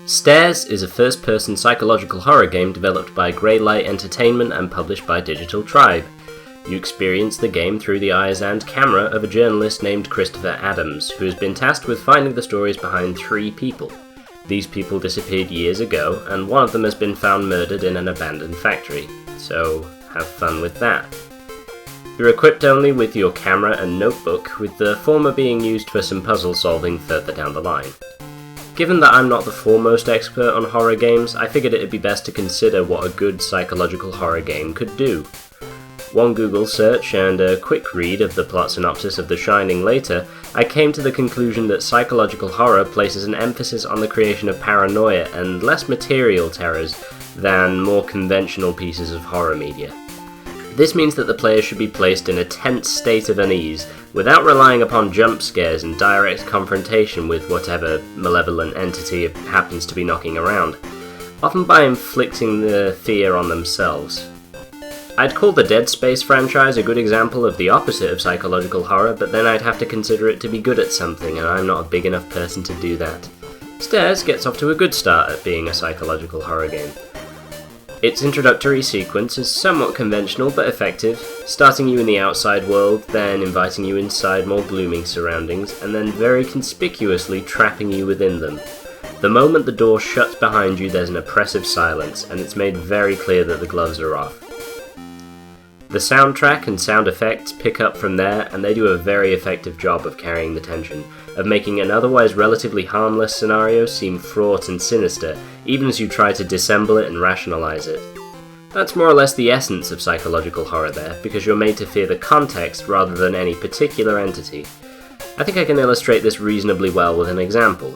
Stairs is a first-person psychological horror game developed by GreyLight Entertainment and published by Digital Tribe. You experience the game through the eyes and camera of a journalist named Christopher Adams, who has been tasked with finding the stories behind 3 people. These people disappeared years ago, and one of them has been found murdered in an abandoned factory. So, have fun with that. You're equipped only with your camera and notebook, with the former being used for some puzzle solving further down the line. Given that I'm not the foremost expert on horror games, I figured it'd be best to consider what a good psychological horror game could do. One Google search and a quick read of the plot synopsis of The Shining later, I came to the conclusion that psychological horror places an emphasis on the creation of paranoia and less material terrors than more conventional pieces of horror media. This means that the player should be placed in a tense state of unease, without relying upon jump scares and direct confrontation with whatever malevolent entity happens to be knocking around, often by inflicting the fear on themselves. I'd call the Dead Space franchise a good example of the opposite of psychological horror, but then I'd have to consider it to be good at something, and I'm not a big enough person to do that. Stairs gets off to a good start at being a psychological horror game. Its introductory sequence is somewhat conventional but effective, starting you in the outside world, then inviting you inside more glooming surroundings, and then very conspicuously trapping you within them. The moment the door shuts behind you, there's an oppressive silence, and it's made very clear that the gloves are off. The soundtrack and sound effects pick up from there, and they do a very effective job of carrying the tension, of making an otherwise relatively harmless scenario seem fraught and sinister, even as you try to dissemble it and rationalize it. That's more or less the essence of psychological horror there, because you're made to fear the context rather than any particular entity. I think I can illustrate this reasonably well with an example.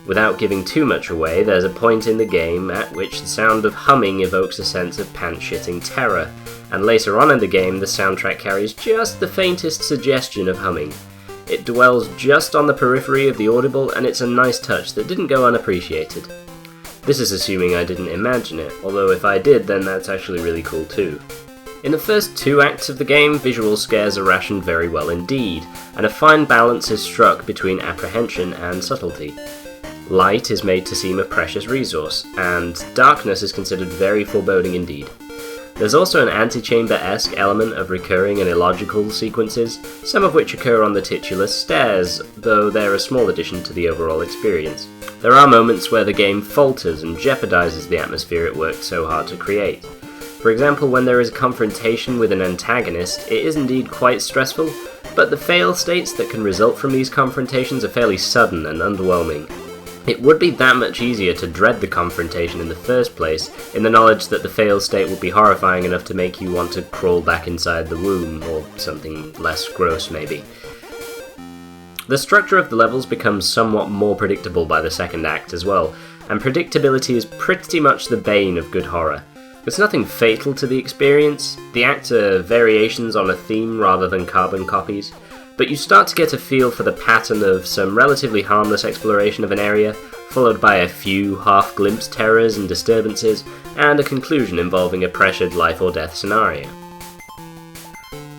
Without giving too much away, there's a point in the game at which the sound of humming evokes a sense of pants-shitting terror, and later on in the game the soundtrack carries just the faintest suggestion of humming. It dwells just on the periphery of the audible, and it's a nice touch that didn't go unappreciated. This is assuming I didn't imagine it, although if I did, then that's actually really cool too. In the first 2 acts of the game, visual scares are rationed very well indeed, and a fine balance is struck between apprehension and subtlety. Light is made to seem a precious resource, and darkness is considered very foreboding indeed. There's also an antechamber-esque element of recurring and illogical sequences, some of which occur on the titular stairs, though they're a small addition to the overall experience. There are moments where the game falters and jeopardizes the atmosphere it worked so hard to create. For example, when there is a confrontation with an antagonist, it is indeed quite stressful, but the fail states that can result from these confrontations are fairly sudden and underwhelming. It would be that much easier to dread the confrontation in the first place, in the knowledge that the fail state would be horrifying enough to make you want to crawl back inside the womb, or something less gross maybe. The structure of the levels becomes somewhat more predictable by the second act as well, and predictability is pretty much the bane of good horror. There's nothing fatal to the experience, the acts are variations on a theme rather than carbon copies, but you start to get a feel for the pattern of some relatively harmless exploration of an area, followed by a few half-glimpsed terrors and disturbances, and a conclusion involving a pressured life-or-death scenario.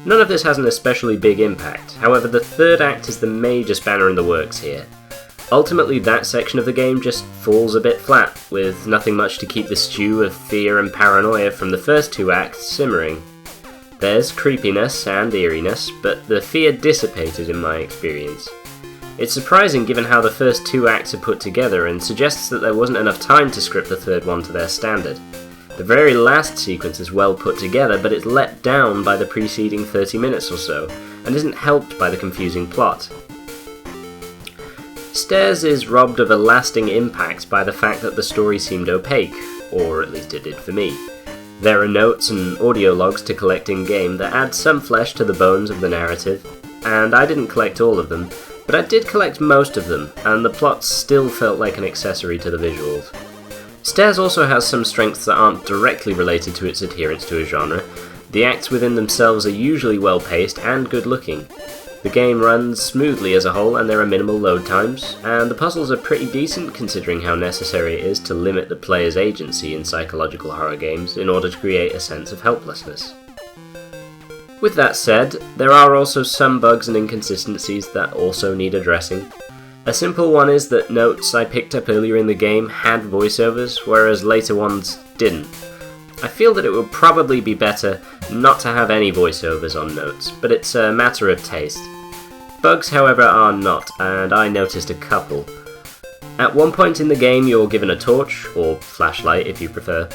None of this has an especially big impact, however the third act is the major spanner in the works here. Ultimately that section of the game just falls a bit flat, with nothing much to keep the stew of fear and paranoia from the first 2 acts simmering. There's creepiness and eeriness, but the fear dissipated in my experience. It's surprising given how the first 2 acts are put together, and suggests that there wasn't enough time to script the third one to their standard. The very last sequence is well put together, but it's let down by the preceding 30 minutes or so, and isn't helped by the confusing plot. Stairs is robbed of a lasting impact by the fact that the story seemed opaque, or at least it did for me. There are notes and audio logs to collect in-game that add some flesh to the bones of the narrative, and I didn't collect all of them, but I did collect most of them, and the plot still felt like an accessory to the visuals. Stairs also has some strengths that aren't directly related to its adherence to a genre. The acts within themselves are usually well-paced and good-looking. The game runs smoothly as a whole, and there are minimal load times, and the puzzles are pretty decent considering how necessary it is to limit the player's agency in psychological horror games in order to create a sense of helplessness. With that said, there are also some bugs and inconsistencies that also need addressing. A simple one is that notes I picked up earlier in the game had voiceovers, whereas later ones didn't. I feel that it would probably be better not to have any voiceovers on notes, but it's a matter of taste. Bugs, however, are not, and I noticed a couple. At one point in the game you're given a torch, or flashlight if you prefer,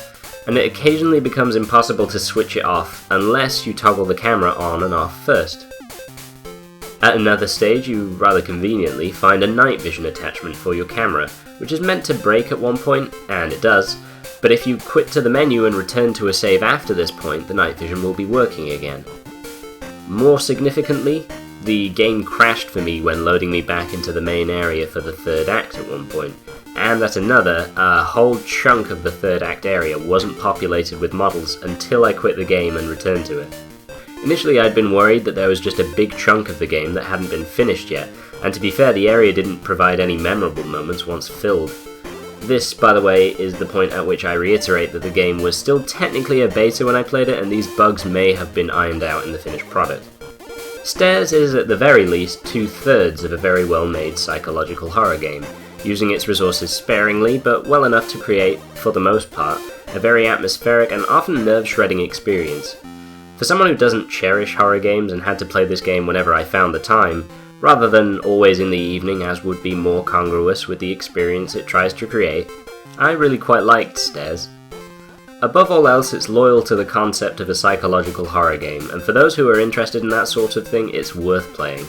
and it occasionally becomes impossible to switch it off unless you toggle the camera on and off first. At another stage you rather conveniently find a night vision attachment for your camera, which is meant to break at one point, and it does, but if you quit to the menu and return to a save after this point, the night vision will be working again. More significantly, the game crashed for me when loading me back into the main area for the third act at one point, and at another, a whole chunk of the third act area wasn't populated with models until I quit the game and returned to it. Initially I'd been worried that there was just a big chunk of the game that hadn't been finished yet, and to be fair, the area didn't provide any memorable moments once filled. This, by the way, is the point at which I reiterate that the game was still technically a beta when I played it, and these bugs may have been ironed out in the finished product. Stairs is at the very least 2/3 of a very well-made psychological horror game, using its resources sparingly but well enough to create, for the most part, a very atmospheric and often nerve-shredding experience. For someone who doesn't cherish horror games and had to play this game whenever I found the time, rather than always in the evening as would be more congruous with the experience it tries to create, I really quite liked Stairs. Above all else, it's loyal to the concept of a psychological horror game, and for those who are interested in that sort of thing, it's worth playing.